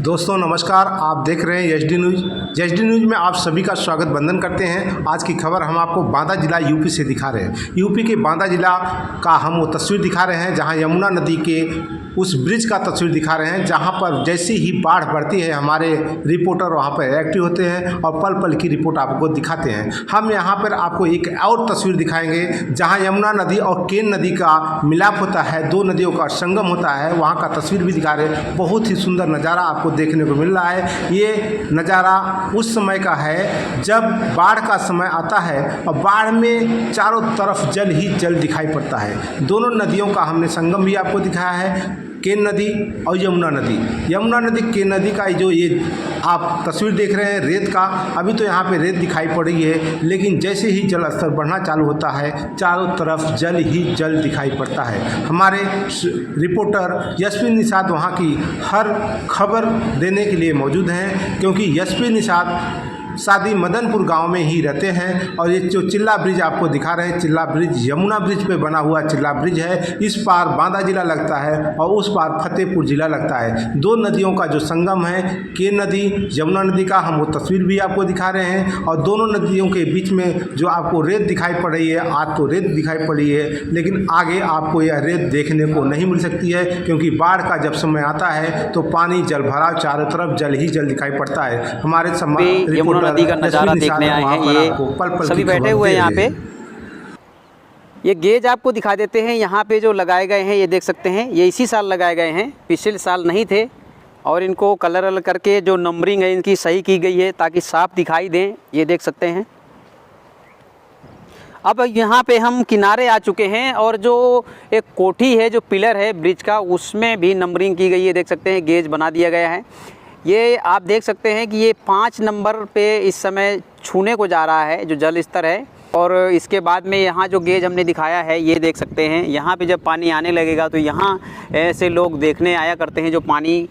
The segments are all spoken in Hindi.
दोस्तों नमस्कार, आप देख रहे हैं एचडी न्यूज़। एचडी न्यूज़ में आप सभी का स्वागत बंदन करते हैं। आज की खबर हम आपको बांदा जिला यूपी से दिखा रहे हैं। यूपी के बांदा जिला का हम वो तस्वीर दिखा रहे हैं जहां यमुना नदी के उस ब्रिज का तस्वीर दिखा रहे हैं जहां पर जैसे ही बाढ़ बढ़ती है हमारे रिपोर्टर वहां पर एक्टिव होते हैं और पल पल की रिपोर्ट आपको दिखाते हैं। हम यहां पर आपको एक और तस्वीर दिखाएंगे जहां यमुना नदी और केन नदी का मिलाप होता है, दो नदियों का संगम होता है, वहां का तस्वीर भी दिखा रहे हैं। बहुत ही सुंदर नज़ारा आपको देखने को मिल रहा है। ये नज़ारा उस समय का है जब बाढ़ का समय आता है और बाढ़ में चारों तरफ जल ही जल दिखाई पड़ता है। दोनों नदियों का हमने संगम भी आपको दिखाया है, केन नदी और यमुना नदी। यमुना नदी केन नदी का जो ये आप तस्वीर देख रहे हैं रेत का, अभी तो यहाँ पे रेत दिखाई पड़ रही है, लेकिन जैसे ही जल स्तर बढ़ना चालू होता है चारों तरफ जल ही जल दिखाई पड़ता है। हमारे रिपोर्टर यशवी निषाद वहाँ की हर खबर देने के लिए मौजूद हैं, क्योंकि यशवी निषाद शादी मदनपुर गांव में ही रहते हैं। और ये जो चिल्ला ब्रिज आपको दिखा रहे हैं, चिल्ला ब्रिज यमुना ब्रिज पे बना हुआ चिल्ला ब्रिज है। इस पार बांदा जिला लगता है और उस पार फतेहपुर जिला लगता है। दो नदियों का जो संगम है केन नदी यमुना नदी का, हम वो तस्वीर भी आपको दिखा रहे हैं। और दोनों नदियों के बीच में जो आपको रेत दिखाई पड़ रही है, आज तो रेत दिखाई पड़ी है, लेकिन आगे आपको यह रेत देखने को नहीं मिल सकती है, क्योंकि बाढ़ का जब समय आता है तो पानी जल भरा, चारों तरफ जल ही जल दिखाई पड़ता है। हमारे यमुना नदी का नज़ारा देखने आए हैं, ये सभी बैठे हुए हैं यहाँ पे। ये गेज आपको दिखा देते हैं, यहाँ पे जो लगाए गए हैं ये देख सकते हैं, ये इसी साल लगाए गए हैं, पिछले साल नहीं थे। और इनको कलर वलर करके जो नंबरिंग है इनकी सही की गई है ताकि साफ दिखाई दें, ये देख सकते हैं। अब यहाँ पे हम किनारे आ चुके हैं और जो एक कोठी है, जो पिलर है ब्रिज का, उसमें भी नंबरिंग की गई है, देख सकते हैं गेज बना दिया गया है। ये आप देख सकते हैं कि ये 5 नंबर पे इस समय छूने को जा रहा है जो जल स्तर है। और इसके बाद में यहाँ जो गेज हमने दिखाया है ये देख सकते हैं, यहाँ पे जब पानी आने लगेगा तो यहाँ ऐसे लोग देखने आया करते हैं, जो पानी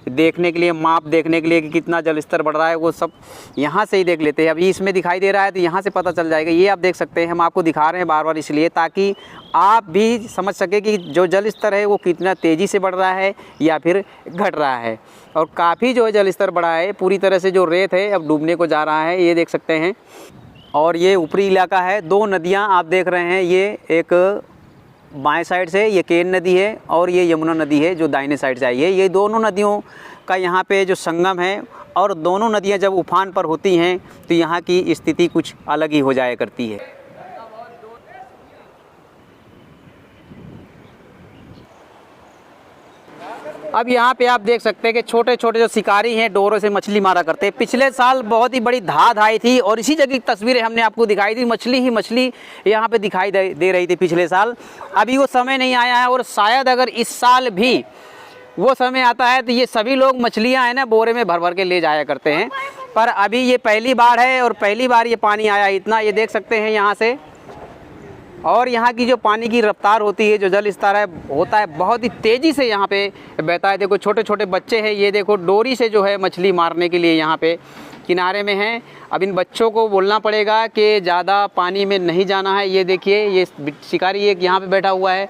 देखने के लिए, माप देखने के लिए कि कितना जल स्तर बढ़ रहा है, वो सब यहाँ से ही देख लेते हैं। अभी इसमें दिखाई दे रहा है तो यहाँ से पता चल जाएगा। ये आप देख सकते हैं, हम आपको दिखा रहे हैं बार बार इसलिए ताकि आप भी समझ सके कि जो जल स्तर है वो कितना तेज़ी से बढ़ रहा है या फिर घट रहा है। और काफ़ी जो है जल स्तर बढ़ा है, पूरी तरह से जो रेत है अब डूबने को जा रहा है, ये देख सकते हैं। और ये ऊपरी इलाका है, दो नदियाँ आप देख रहे हैं, ये एक बाएं साइड से ये केन नदी है और ये यमुना नदी है जो दाहिने साइड से आई है। ये दोनों नदियों का यहाँ पे जो संगम है, और दोनों नदियाँ जब उफान पर होती हैं तो यहाँ की स्थिति कुछ अलग ही हो जाया करती है। अब यहाँ पे आप देख सकते हैं कि छोटे छोटे जो शिकारी हैं डोरों से मछली मारा करते हैं। पिछले साल बहुत ही बड़ी धाद आई थी और इसी जगह की तस्वीरें हमने आपको दिखाई थी, मछली ही मछली यहाँ पे दिखाई दे रही थी पिछले साल। अभी वो समय नहीं आया है और शायद अगर इस साल भी वो समय आता है तो ये सभी लोग मछलियाँ हैं ना बोरे में भर भर के ले जाया करते हैं। पर अभी ये पहली बार है और पहली बार ये पानी आया इतना, ये देख सकते हैं यहाँ से। और यहाँ की जो पानी की रफ्तार होती है, जो जल स्तर है होता है बहुत ही तेज़ी से यहाँ पे बहता है। देखो छोटे छोटे बच्चे हैं, ये देखो डोरी से जो है मछली मारने के लिए यहाँ पे किनारे में हैं। अब इन बच्चों को बोलना पड़ेगा कि ज़्यादा पानी में नहीं जाना है। ये देखिए ये शिकारी एक यहाँ पे बैठा हुआ है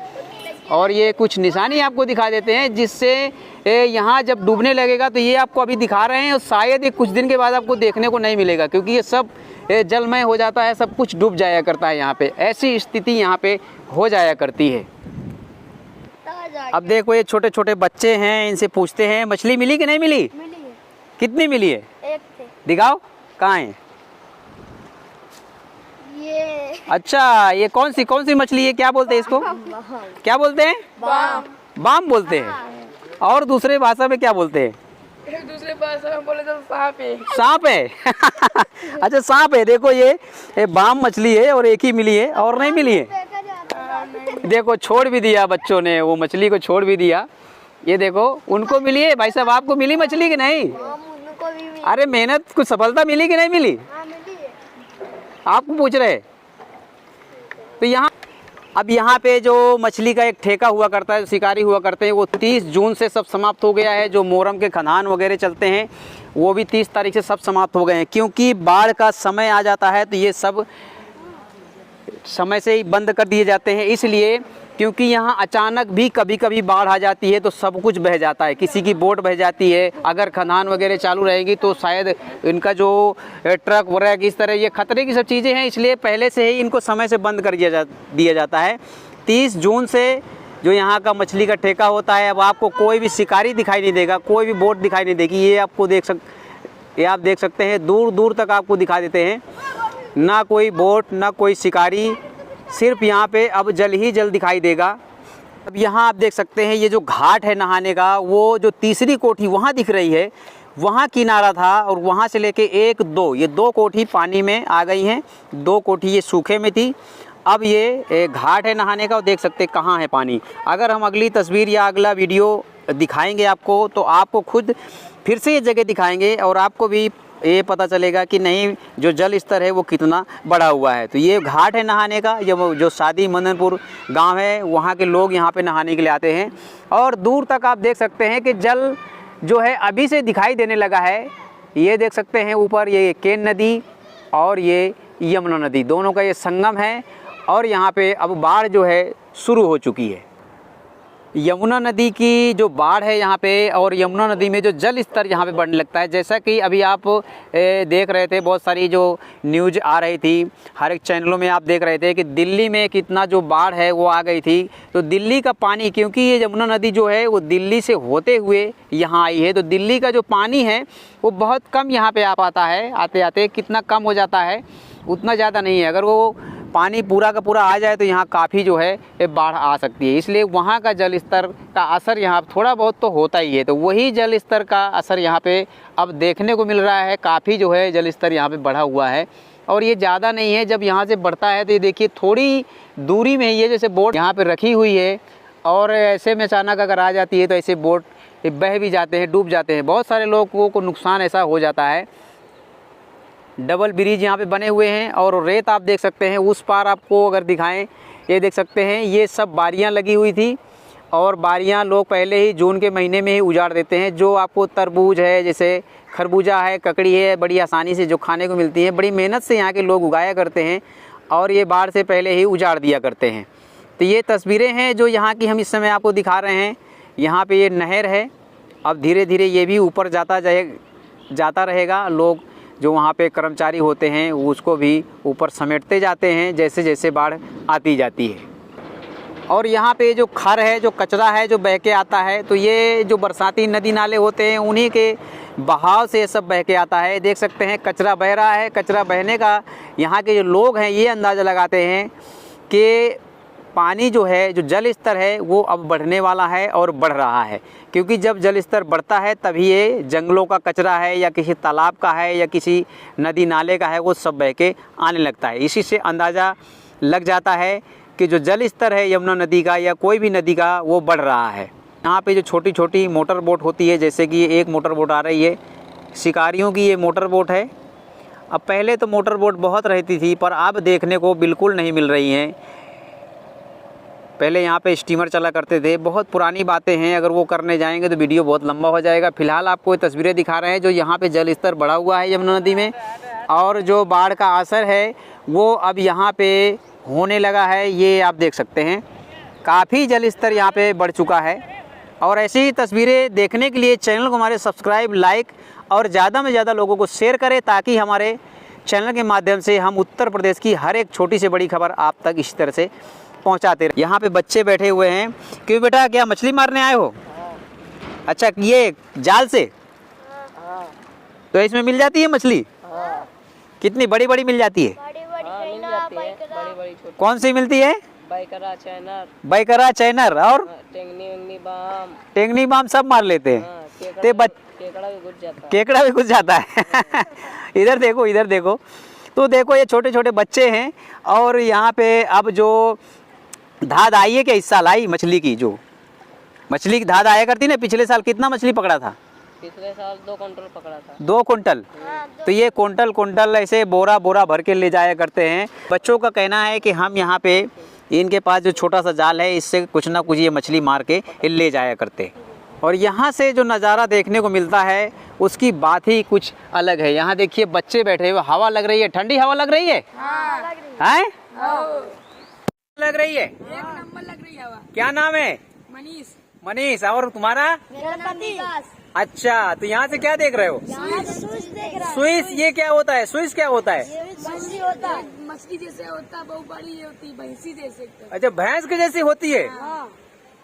और ये कुछ निशानी आपको दिखा देते हैं, जिससे यहाँ जब डूबने लगेगा तो ये आपको अभी दिखा रहे हैं और शायद ये कुछ दिन के बाद आपको देखने को नहीं मिलेगा, क्योंकि ये सब जलमय हो जाता है, सब कुछ डूब जाया करता है यहाँ पे। ऐसी स्थिति यहाँ पे हो जाया करती है। अब देखो ये छोटे छोटे बच्चे हैं, इनसे पूछते हैं मछली मिली कि नहीं मिली? मिली है। कितनी मिली है? एक थे। दिखाओ कहाँ है? ये अच्छा, ये कौन सी मछली है? क्या बोलते हैं इसको? क्या बोलते हैं? बाम। बाम बोलते हैं। और दूसरे भाषा में क्या बोलते हैं? दूसरे भाषा में बोले तो सांप है। सांप है। अच्छा सांप है। देखो ये बाम मछली है और एक ही मिली है और नहीं मिली है। देखो छोड़ भी दिया बच्चों ने, वो मछली को छोड़ भी दिया। ये देखो उनको मिली है। भाई साहब आपको मिली मछली कि नहीं? अरे मेहनत कुछ सफलता मिली कि नहीं मिली? आपको पूछ रहे। तो यहाँ अब यहाँ पे जो मछली का एक ठेका हुआ करता है, शिकारी हुआ करते हैं, वो 30 जून से सब समाप्त हो गया है। जो मोहर्रम के खदान वगैरह चलते हैं वो भी 30 तारीख से सब समाप्त हो गए हैं, क्योंकि बाढ़ का समय आ जाता है तो ये सब समय से ही बंद कर दिए जाते हैं, इसलिए क्योंकि यहाँ अचानक भी कभी कभी बाढ़ आ जाती है तो सब कुछ बह जाता है, किसी की बोट बह जाती है। अगर खदान वगैरह चालू रहेगी तो शायद इनका जो ट्रक वगैरह इस तरह ये खतरे की सब चीज़ें हैं, इसलिए पहले से ही इनको समय से बंद कर दिया जाता है। 30 जून से जो यहाँ का मछली का ठेका होता है, अब आपको कोई भी शिकारी दिखाई नहीं देगा, कोई भी बोट दिखाई नहीं देगी। ये आप देख सकते हैं, दूर दूर तक आपको दिखा देते हैं, ना कोई बोट ना कोई शिकारी, सिर्फ यहाँ पे अब जल ही जल दिखाई देगा। अब यहाँ आप देख सकते हैं ये जो घाट है नहाने का, वो जो तीसरी कोठी वहाँ दिख रही है, वहाँ किनारा था और वहाँ से लेके 1 2 ये 2 कोठी पानी में आ गई हैं, 2 कोठी ये सूखे में थी। अब ये घाट है नहाने का और देख सकते हैं कहाँ है पानी। अगर हम अगली तस्वीर या अगला वीडियो दिखाएंगे आपको तो आपको खुद फिर से ये जगह दिखाएंगे और आपको भी ये पता चलेगा कि नहीं जो जल स्तर है वो कितना बढ़ा हुआ है। तो ये घाट है नहाने का, जो शादी मदनपुर गांव है वहाँ के लोग यहाँ पे नहाने के लिए आते हैं। और दूर तक आप देख सकते हैं कि जल जो है अभी से दिखाई देने लगा है। ये देख सकते हैं ऊपर ये केन नदी और ये यमुना नदी, दोनों का ये संगम है और यहाँ पे अब बाढ़ जो है शुरू हो चुकी है। यमुना नदी की जो बाढ़ है यहाँ पे और यमुना नदी में जो जल स्तर यहाँ पे बढ़ने लगता है, जैसा कि अभी आप देख रहे थे, बहुत सारी जो न्यूज़ आ रही थी, हर एक चैनलों में आप देख रहे थे कि दिल्ली में कितना जो बाढ़ है वो आ गई थी। तो दिल्ली का पानी, क्योंकि ये यमुना नदी जो है वो दिल्ली से होते हुए यहाँ आई है, तो दिल्ली का जो पानी है वो बहुत कम यहाँ पर आ पाता है। आते आते कितना कम हो जाता है, उतना ज़्यादा नहीं है। अगर वो पानी पूरा का पूरा आ जाए तो यहाँ काफ़ी जो है बाढ़ आ सकती है, इसलिए वहाँ का जल स्तर का असर यहाँ थोड़ा बहुत तो होता ही है। तो वही जल स्तर का असर यहाँ पे अब देखने को मिल रहा है, काफ़ी जो है जल स्तर यहाँ पे बढ़ा हुआ है और ये ज़्यादा नहीं है। जब यहाँ से बढ़ता है तो ये देखिए थोड़ी दूरी में ही है, जैसे बोट यहाँ पर रखी हुई है और ऐसे में अचानक अगर आ जाती है तो ऐसे बोट बह भी जाते हैं, डूब जाते हैं, बहुत सारे लोगों को नुकसान ऐसा हो जाता है। डबल ब्रिज यहाँ पे बने हुए हैं और रेत आप देख सकते हैं। उस पार आपको अगर दिखाएं, ये देख सकते हैं ये सब बारियाँ लगी हुई थी और बारियाँ लोग पहले ही जून के महीने में ही उजाड़ देते हैं। जो आपको तरबूज है, जैसे खरबूजा है, ककड़ी है, बड़ी आसानी से जो खाने को मिलती है, बड़ी मेहनत से यहाँ के लोग उगाया करते हैं और ये बाढ़ से पहले ही उजाड़ दिया करते हैं। तो ये तस्वीरें हैं जो यहाँ की हम इस समय आपको दिखा रहे हैं। यहाँ पर ये नहर है, अब धीरे धीरे ये भी ऊपर जाता रहेगा। लोग जो वहाँ पे कर्मचारी होते हैं उसको भी ऊपर समेटते जाते हैं जैसे जैसे बाढ़ आती जाती है। और यहाँ पे जो खर है, जो कचरा है जो बह के आता है, तो ये जो बरसाती नदी नाले होते हैं उन्हीं के बहाव से ये सब बह के आता है। देख सकते हैं कचरा बह रहा है। कचरा बहने का यहाँ के जो लोग हैं ये अंदाज़ा लगाते हैं कि पानी जो है, जो जल स्तर है वो अब बढ़ने वाला है और बढ़ रहा है, क्योंकि जब जल स्तर बढ़ता है तभी ये जंगलों का कचरा है या किसी तालाब का है या किसी नदी नाले का है वो सब बह के आने लगता है। इसी से अंदाज़ा लग जाता है कि जो जल स्तर है यमुना नदी का या कोई भी नदी का वो बढ़ रहा है। यहाँ पे जो छोटी छोटी मोटर बोट होती है, जैसे कि एक मोटर बोट आ रही है, शिकारियों की ये मोटर बोट है। अब पहले तो मोटर बोट बहुत रहती थी पर अब देखने को बिल्कुल नहीं मिल रही हैं। पहले यहाँ पे स्टीमर चला करते थे, बहुत पुरानी बातें हैं, अगर वो करने जाएंगे तो वीडियो बहुत लंबा हो जाएगा। फिलहाल आपको ये तस्वीरें दिखा रहे हैं जो यहाँ पे जल स्तर बढ़ा हुआ है यमुना नदी में और जो बाढ़ का असर है वो अब यहाँ पे होने लगा है। ये आप देख सकते हैं काफ़ी जल स्तर यहाँ पे बढ़ चुका है। और ऐसी ही तस्वीरें देखने के लिए चैनल को हमारे सब्सक्राइब, लाइक और ज़्यादा में ज़्यादा लोगों को शेयर करें, ताकि हमारे चैनल के माध्यम से हम उत्तर प्रदेश की हर एक छोटी से बड़ी खबर आप तक इस तरह से पहुंचाते रहे। यहाँ पे बच्चे बैठे हुए हैं। क्यों बेटा, क्या मछली मारने आए हो? अच्छा, ये जाल से? तो इसमें मिल जाती है मछली? कितनी बड़ी बड़ी मिल जाती है? बड़ी कौन सी मिलती है? बैकरा, चैनर और टेंगनी बाम सब मार लेते हैं। केकड़ा भी घुस जाता है। इधर देखो, इधर देखो। तो देखो ये छोटे छोटे बच्चे हैं और यहाँ पे अब जो धाद आई है, क्या इस साल आई मछली की? जो मछली की धाद आया करती ना, पिछले साल कितना मछली पकड़ा था? पिछले साल 2 कुंटल पकड़ा था। 2 कुंटल? तो ये कुंटल ऐसे बोरा बोरा भर के ले जाया करते हैं। बच्चों का कहना है कि हम यहाँ पे इनके पास जो छोटा सा जाल है इससे कुछ ना कुछ ये मछली मार के ले जाया करते। और यहाँ से जो नज़ारा देखने को मिलता है उसकी बात ही कुछ अलग है। यहाँ देखिए बच्चे बैठे हुए, हवा लग रही है, ठंडी हवा लग रही है। हैं? लग रही है? एक नंबर लग रही है हवा। क्या नाम है? मनीष। मनीष। और तुम्हारा? अच्छा, तो यहाँ से क्या देख रहे हो? स्विस। ये क्या होता है? स्विस क्या होता है? मछली जैसे होता है, बहुत बड़ी होती है, भैंसी जैसे। अच्छा, भैंस के जैसी होती है।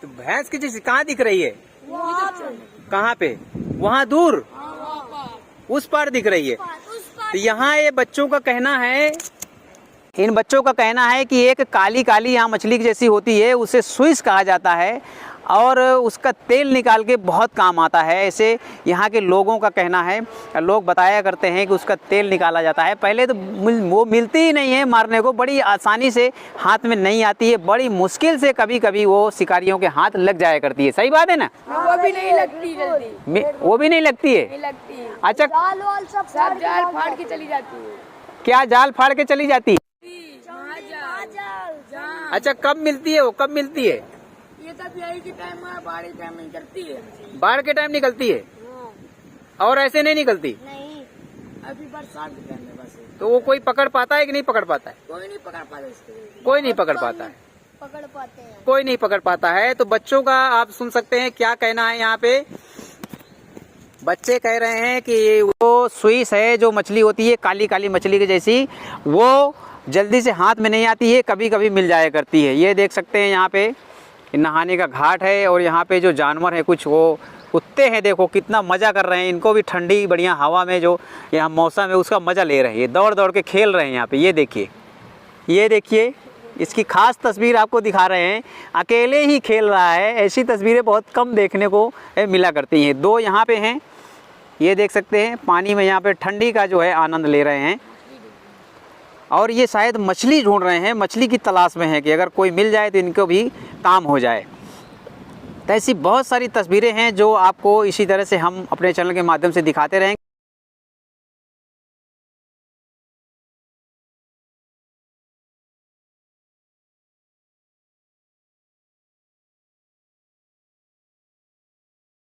तो भैंस की जैसी कहाँ दिख रही है? कहाँ पे? वहाँ दूर उस पार दिख रही है। तो यहाँ ये बच्चों का कहना है, इन बच्चों का कहना है कि एक काली काली यहाँ मछली जैसी होती है, उसे स्विस कहा जाता है और उसका तेल निकाल के बहुत काम आता है, ऐसे यहाँ के लोगों का कहना है। लोग बताया करते हैं कि उसका तेल निकाला जाता है। पहले तो वो मिलती ही नहीं है मारने को, बड़ी आसानी से हाथ में नहीं आती है, बड़ी मुश्किल से कभी कभी वो शिकारियों के हाथ लग जाया करती है। सही बात है ना? वो भी नहीं लगती जल्दी। वो भी नहीं लगती है? नहीं लगती है। अच्छा, सब जाल फाड़ के चली जाती है। क्या जाल फाड़ के चली जाती है? जहाँ अच्छा, कब मिलती है वो? कब मिलती है? ये तब यही के टाइम में, बाढ़ के टाइम में निकलती है। बाढ़ के टाइम निकलती है और ऐसे नहीं निकलती? अभी बरसात के टाइम में बस। तो वो कोई पकड़ पाता है कि नहीं पकड़ पाता है? कोई नहीं पकड़ पाता इसको। कोई नहीं पकड़ पाता है। पकड़ पाते हैं। कोई नहीं पकड़ पाता है। तो बच्चों का आप सुन सकते हैं क्या कहना है। यहाँ पे बच्चे कह रहे हैं कि वो स्विस है, जो मछली होती है काली काली मछली के जैसी, वो जल्दी से हाथ में नहीं आती है, कभी कभी मिल जाया करती है। ये देख सकते हैं यहाँ पे नहाने का घाट है और यहाँ पे जो जानवर है कुछ वो कुत्ते हैं, देखो कितना मज़ा कर रहे हैं। इनको भी ठंडी बढ़िया हवा में जो यहाँ मौसम है उसका मज़ा ले रहे हैं, दौड़ दौड़ के खेल रहे हैं यहाँ पे। ये देखिए, इसकी ख़ास तस्वीर आपको दिखा रहे हैं। अकेले ही खेल रहा है, ऐसी तस्वीरें बहुत कम देखने को मिला करती हैं। दो यहाँ पे हैं, ये देख सकते हैं पानी में यहाँ पे ठंडी का जो है आनंद ले रहे हैं और ये शायद मछली ढूंढ रहे हैं, मछली की तलाश में है कि अगर कोई मिल जाए तो इनको भी काम हो जाए। तो ऐसी बहुत सारी तस्वीरें हैं जो आपको इसी तरह से हम अपने चैनल के माध्यम से दिखाते रहेंगे।